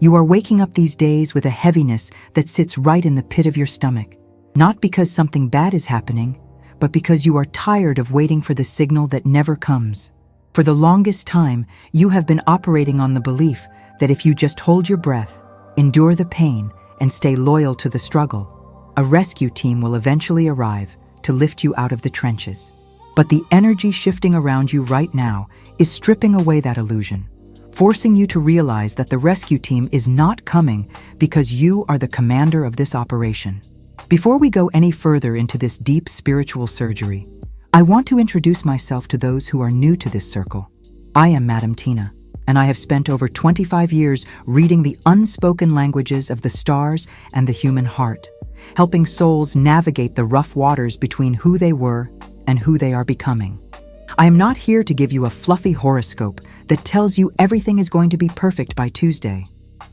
You are waking up these days with a heaviness that sits right in the pit of your stomach. Not because something bad is happening, but because you are tired of waiting for the signal that never comes. For the longest time, you have been operating on the belief that if you just hold your breath, endure the pain, and stay loyal to the struggle, a rescue team will eventually arrive to lift you out of the trenches. But the energy shifting around you right now is stripping away that illusion, forcing you to realize that the rescue team is not coming because you are the commander of this operation. Before we go any further into this deep spiritual surgery, I want to introduce myself to those who are new to this circle. I am Madam Tina, and I have spent over 25 years reading the unspoken languages of the stars and the human heart, helping souls navigate the rough waters between who they were and who they are becoming. I am not here to give you a fluffy horoscope that tells you everything is going to be perfect by Tuesday.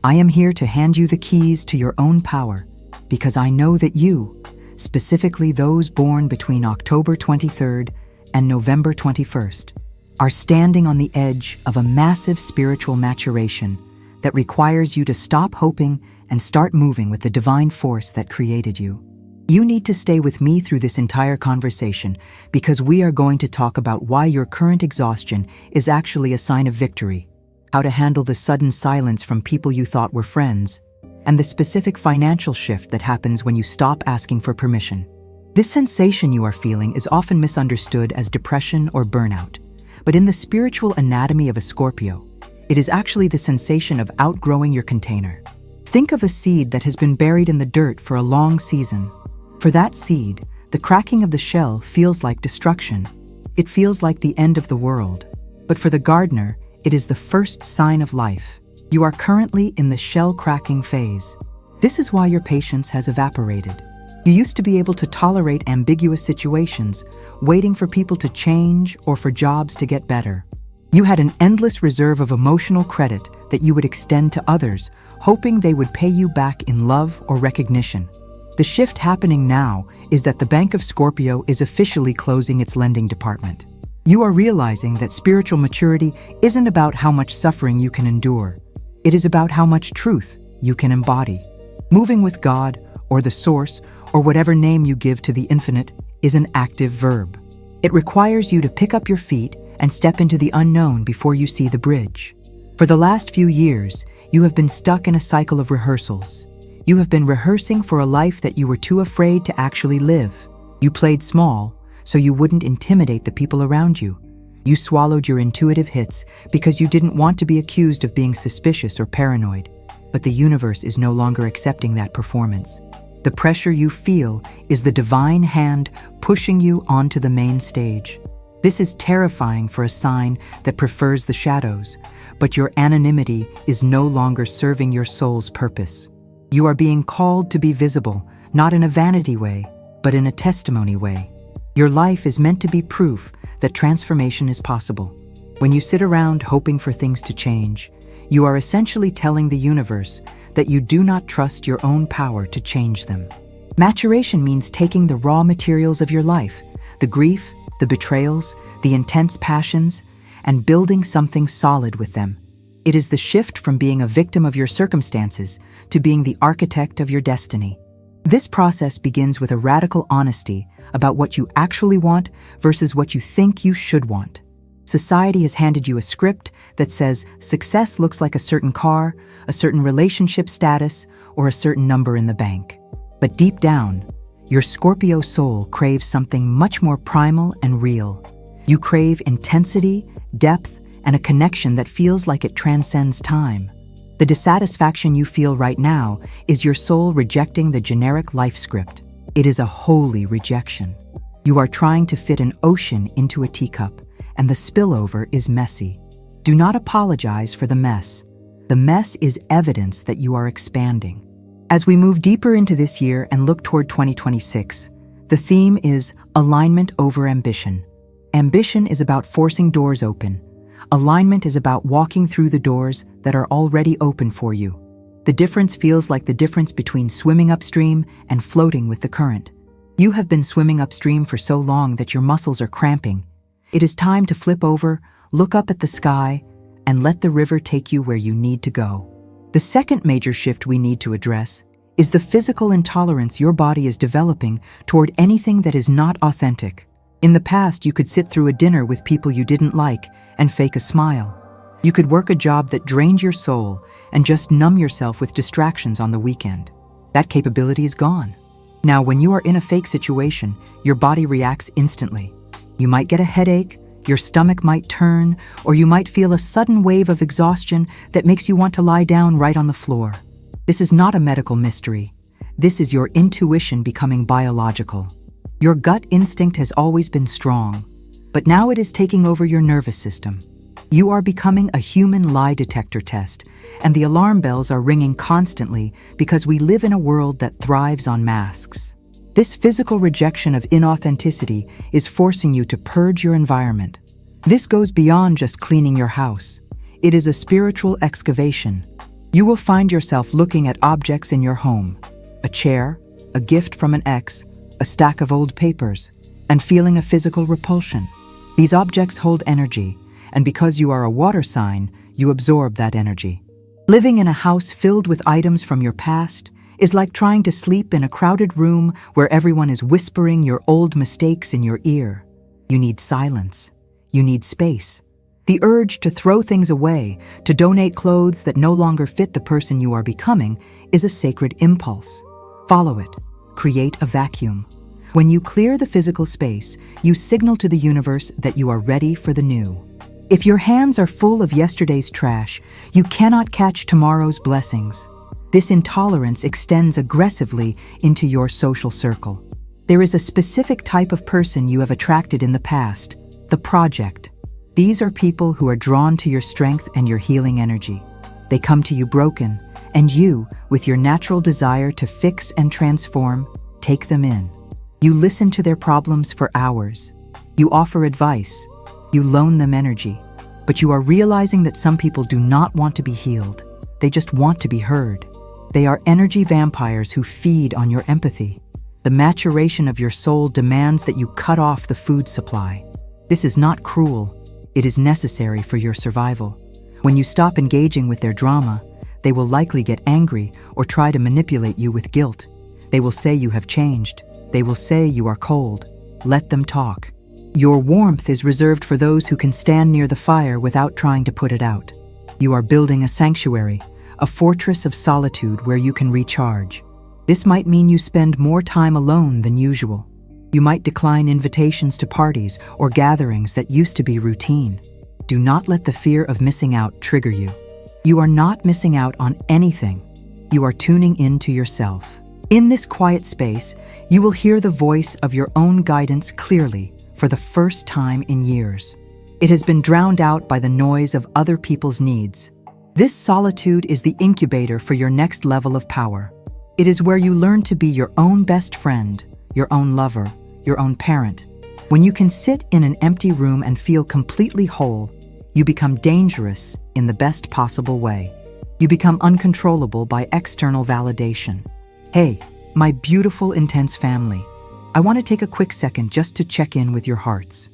I am here to hand you the keys to your own power, because I know that you, specifically those born between October 23rd and November 21st, are standing on the edge of a massive spiritual maturation that requires you to stop hoping and start moving with the divine force that created you. You need to stay with me through this entire conversation because we are going to talk about why your current exhaustion is actually a sign of victory, how to handle the sudden silence from people you thought were friends, and the specific financial shift that happens when you stop asking for permission. This sensation you are feeling is often misunderstood as depression or burnout, but in the spiritual anatomy of a Scorpio, it is actually the sensation of outgrowing your container. Think of a seed that has been buried in the dirt for a long season. For that seed, the cracking of the shell feels like destruction. It feels like the end of the world. But for the gardener, it is the first sign of life. You are currently in the shell-cracking phase. This is why your patience has evaporated. You used to be able to tolerate ambiguous situations, waiting for people to change or for jobs to get better. You had an endless reserve of emotional credit that you would extend to others, hoping they would pay you back in love or recognition. The shift happening now is that the Bank of Scorpio is officially closing its lending department. You are realizing that spiritual maturity isn't about how much suffering you can endure. It is about how much truth you can embody. Moving with God, or the Source, or whatever name you give to the infinite, is an active verb. It requires you to pick up your feet and step into the unknown before you see the bridge. For the last few years, you have been stuck in a cycle of rehearsals. You have been rehearsing for a life that you were too afraid to actually live. You played small, so you wouldn't intimidate the people around you. You swallowed your intuitive hits because you didn't want to be accused of being suspicious or paranoid. But the universe is no longer accepting that performance. The pressure you feel is the divine hand pushing you onto the main stage. This is terrifying for a sign that prefers the shadows, but your anonymity is no longer serving your soul's purpose. You are being called to be visible, not in a vanity way, but in a testimony way. Your life is meant to be proof that transformation is possible. When you sit around hoping for things to change, you are essentially telling the universe that you do not trust your own power to change them. Maturation means taking the raw materials of your life, the grief, the betrayals, the intense passions, and building something solid with them. It is the shift from being a victim of your circumstances to being the architect of your destiny. This process begins with a radical honesty about what you actually want versus what you think you should want. Society has handed you a script that says success looks like a certain car, a certain relationship status, or a certain number in the bank. But deep down, your Scorpio soul craves something much more primal and real. You crave intensity, depth, and a connection that feels like it transcends time. The dissatisfaction you feel right now is your soul rejecting the generic life script. It is a holy rejection. You are trying to fit an ocean into a teacup, and the spillover is messy. Do not apologize for the mess. The mess is evidence that you are expanding. As we move deeper into this year and look toward 2026, the theme is alignment over ambition. Ambition is about forcing doors open. Alignment is about walking through the doors that are already open for you. The difference feels like the difference between swimming upstream and floating with the current. You have been swimming upstream for so long that your muscles are cramping. It is time to flip over, look up at the sky, and let the river take you where you need to go. The second major shift we need to address is the physical intolerance your body is developing toward anything that is not authentic. In the past, you could sit through a dinner with people you didn't like and fake a smile. You could work a job that drained your soul and just numb yourself with distractions on the weekend. That capability is gone. Now, when you are in a fake situation, your body reacts instantly. You might get a headache, your stomach might turn, or you might feel a sudden wave of exhaustion that makes you want to lie down right on the floor. This is not a medical mystery. This is your intuition becoming biological. Your gut instinct has always been strong, but now it is taking over your nervous system. You are becoming a human lie detector test, and the alarm bells are ringing constantly because we live in a world that thrives on masks. This physical rejection of inauthenticity is forcing you to purge your environment. This goes beyond just cleaning your house. It is a spiritual excavation. You will find yourself looking at objects in your home, a chair, a gift from an ex, a stack of old papers, and feeling a physical repulsion. These objects hold energy, and because you are a water sign, you absorb that energy. Living in a house filled with items from your past is like trying to sleep in a crowded room where everyone is whispering your old mistakes in your ear. You need silence. You need space. The urge to throw things away, to donate clothes that no longer fit the person you are becoming, is a sacred impulse. Follow it. Create a vacuum. When you clear the physical space, you signal to the universe that you are ready for the new. If your hands are full of yesterday's trash, you cannot catch tomorrow's blessings. This intolerance extends aggressively into your social circle. There is a specific type of person you have attracted in the past, the project. These are people who are drawn to your strength and your healing energy. They come to you broken, and you, with your natural desire to fix and transform, take them in. You listen to their problems for hours. You offer advice. You loan them energy. But you are realizing that some people do not want to be healed. They just want to be heard. They are energy vampires who feed on your empathy. The maturation of your soul demands that you cut off the food supply. This is not cruel. It is necessary for your survival. When you stop engaging with their drama, they will likely get angry or try to manipulate you with guilt. They will say you have changed. They will say you are cold. Let them talk. Your warmth is reserved for those who can stand near the fire without trying to put it out. You are building a sanctuary, a fortress of solitude where you can recharge. This might mean you spend more time alone than usual. You might decline invitations to parties or gatherings that used to be routine. Do not let the fear of missing out trigger you. You are not missing out on anything. You are tuning in to yourself. In this quiet space, you will hear the voice of your own guidance clearly for the first time in years. It has been drowned out by the noise of other people's needs. This solitude is the incubator for your next level of power. It is where you learn to be your own best friend, your own lover, your own parent. When you can sit in an empty room and feel completely whole, you become dangerous in the best possible way. You become uncontrollable by external validation. Hey, my beautiful, intense family. I want to take a quick second just to check in with your hearts.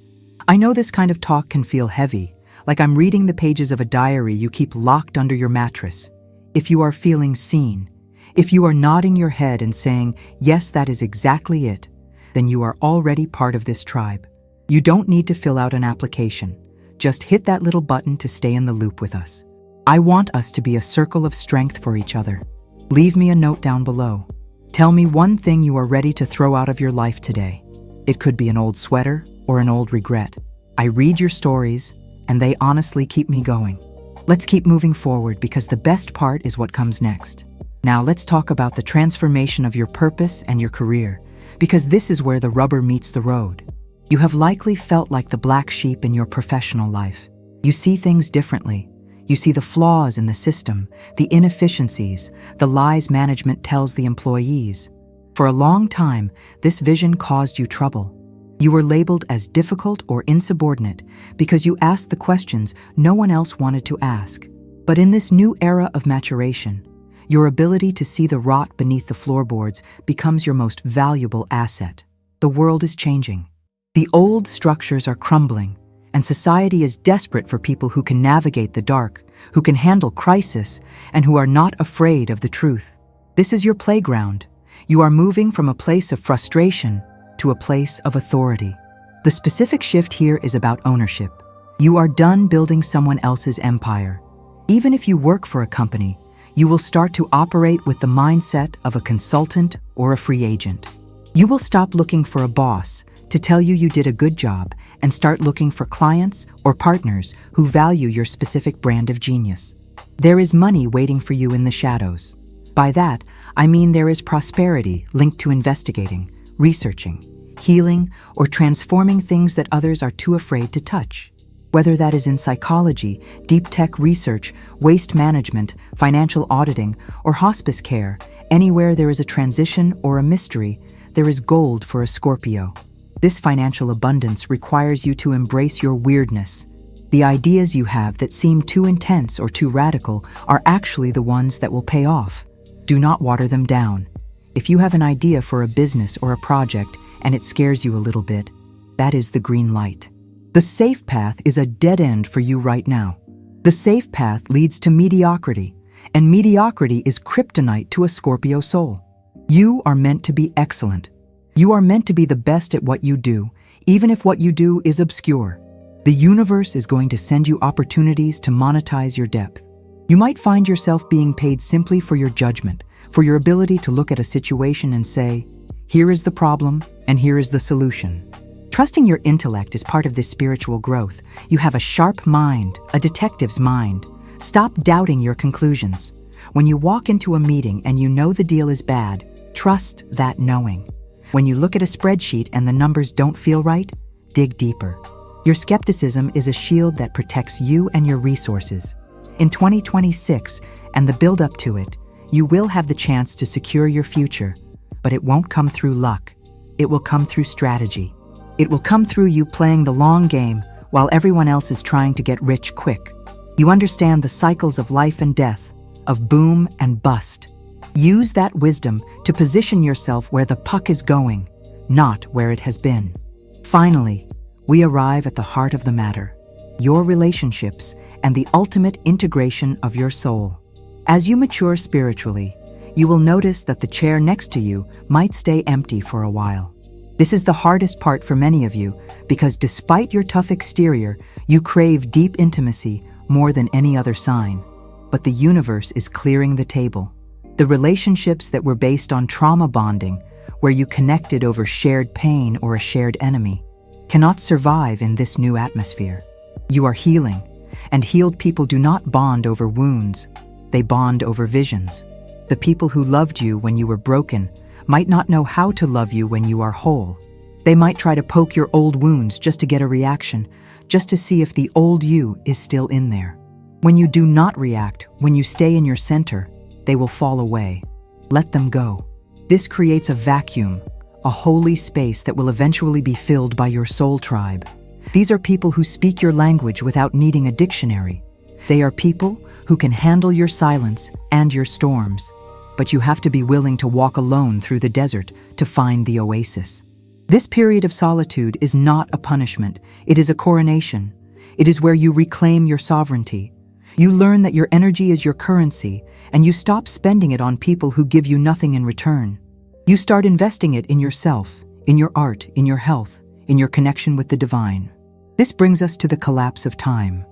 I know this kind of talk can feel heavy, like I'm reading the pages of a diary you keep locked under your mattress. If you are feeling seen, if you are nodding your head and saying, yes, that is exactly it, then you are already part of this tribe. You don't need to fill out an application. Just hit that little button to stay in the loop with us. I want us to be a circle of strength for each other. Leave me a note down below. Tell me one thing you are ready to throw out of your life today. It could be an old sweater or an old regret. I read your stories, and they honestly keep me going. Let's keep moving forward because the best part is what comes next. Now let's talk about the transformation of your purpose and your career, because this is where the rubber meets the road. You have likely felt like the black sheep in your professional life. You see things differently. You see the flaws in the system, the inefficiencies, the lies management tells the employees. For a long time, this vision caused you trouble. You were labeled as difficult or insubordinate because you asked the questions no one else wanted to ask. But in this new era of maturation, your ability to see the rot beneath the floorboards becomes your most valuable asset. The world is changing. The old structures are crumbling, and society is desperate for people who can navigate the dark who can handle crisis, and who are not afraid of the truth. This is your playground. You are moving from a place of frustration to a place of authority. The specific shift here is about ownership. You are done building someone else's empire. Even if you work for a company, you will start to operate with the mindset of a consultant or a free agent. You will stop looking for a boss to tell you did a good job and start looking for clients or partners who value your specific brand of genius. There is money waiting for you in the shadows. By that, I mean there is prosperity linked to investigating, researching, healing, or transforming things that others are too afraid to touch. Whether that is in psychology, deep tech research, waste management, financial auditing, or hospice care, anywhere there is a transition or a mystery, there is gold for a Scorpio. This financial abundance requires you to embrace your weirdness. The ideas you have that seem too intense or too radical are actually the ones that will pay off. Do not water them down. If you have an idea for a business or a project and it scares you a little bit, that is the green light. The safe path is a dead end for you right now. The safe path leads to mediocrity, and mediocrity is kryptonite to a Scorpio soul. You are meant to be excellent. You are meant to be the best at what you do, even if what you do is obscure. The universe is going to send you opportunities to monetize your depth. You might find yourself being paid simply for your judgment, for your ability to look at a situation and say, here is the problem, and here is the solution. Trusting your intellect is part of this spiritual growth. You have a sharp mind, a detective's mind. Stop doubting your conclusions. When you walk into a meeting and you know the deal is bad, trust that knowing. When you look at a spreadsheet and the numbers don't feel right, dig deeper. Your skepticism is a shield that protects you and your resources. In 2026, and the build-up to it, you will have the chance to secure your future, but it won't come through luck. It will come through strategy. It will come through you playing the long game while everyone else is trying to get rich quick. You understand the cycles of life and death, of boom and bust. Use that wisdom to position yourself where the puck is going, not where it has been. Finally, we arrive at the heart of the matter, your relationships and the ultimate integration of your soul. As you mature spiritually, you will notice that the chair next to you might stay empty for a while. This is the hardest part for many of you because despite your tough exterior, you crave deep intimacy more than any other sign. But the universe is clearing the table. The relationships that were based on trauma bonding, where you connected over shared pain or a shared enemy, cannot survive in this new atmosphere. You are healing, and healed people do not bond over wounds. They bond over visions. The people who loved you when you were broken might not know how to love you when you are whole. They might try to poke your old wounds just to get a reaction, just to see if the old you is still in there. When you do not react, when you stay in your center, they will fall away. Let them go. This creates a vacuum, a holy space that will eventually be filled by your soul tribe. These are people who speak your language without needing a dictionary. They are people who can handle your silence and your storms. But you have to be willing to walk alone through the desert to find the oasis. This period of solitude is not a punishment. It is a coronation. It is where you reclaim your sovereignty. You learn that your energy is your currency, and you stop spending it on people who give you nothing in return. You start investing it in yourself, in your art, in your health, in your connection with the divine. This brings us to the collapse of time.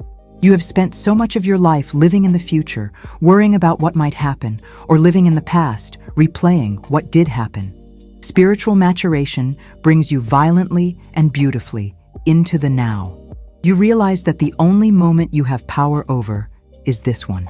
You have spent so much of your life living in the future, worrying about what might happen, or living in the past, replaying what did happen. Spiritual maturation brings you violently and beautifully into the now. You realize that the only moment you have power over is this one.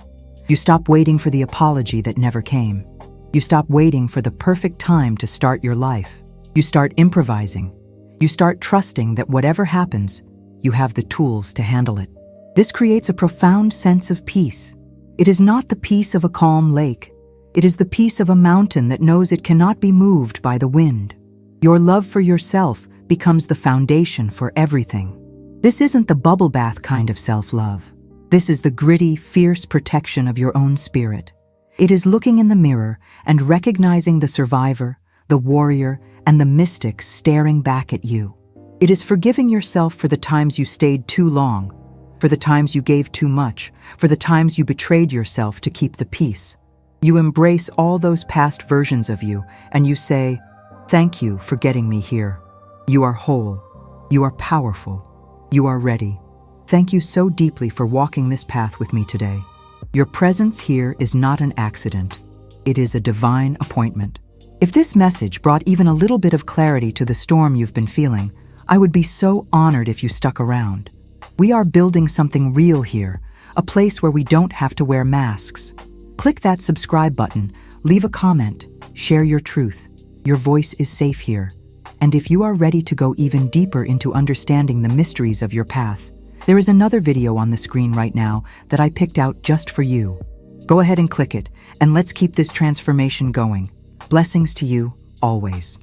You stop waiting for the apology that never came. You stop waiting for the perfect time to start your life. You start improvising. You start trusting that whatever happens, you have the tools to handle it. This creates a profound sense of peace. It is not the peace of a calm lake. It is the peace of a mountain that knows it cannot be moved by the wind. Your love for yourself becomes the foundation for everything. This isn't the bubble bath kind of self-love. This is the gritty, fierce protection of your own spirit. It is looking in the mirror and recognizing the survivor, the warrior, and the mystic staring back at you. It is forgiving yourself for the times you stayed too long, for the times you gave too much, for the times you betrayed yourself to keep the peace. You embrace all those past versions of you, and you say, "Thank you for getting me here. You are whole. You are powerful. You are ready. Thank you so deeply for walking this path with me today. Your presence here is not an accident. It is a divine appointment." If this message brought even a little bit of clarity to the storm you've been feeling, I would be so honored if you stuck around. We are building something real here, a place where we don't have to wear masks. Click that subscribe button, leave a comment, share your truth. Your voice is safe here. And if you are ready to go even deeper into understanding the mysteries of your path, there is another video on the screen right now that I picked out just for you. Go ahead and click it, and let's keep this transformation going. Blessings to you, always.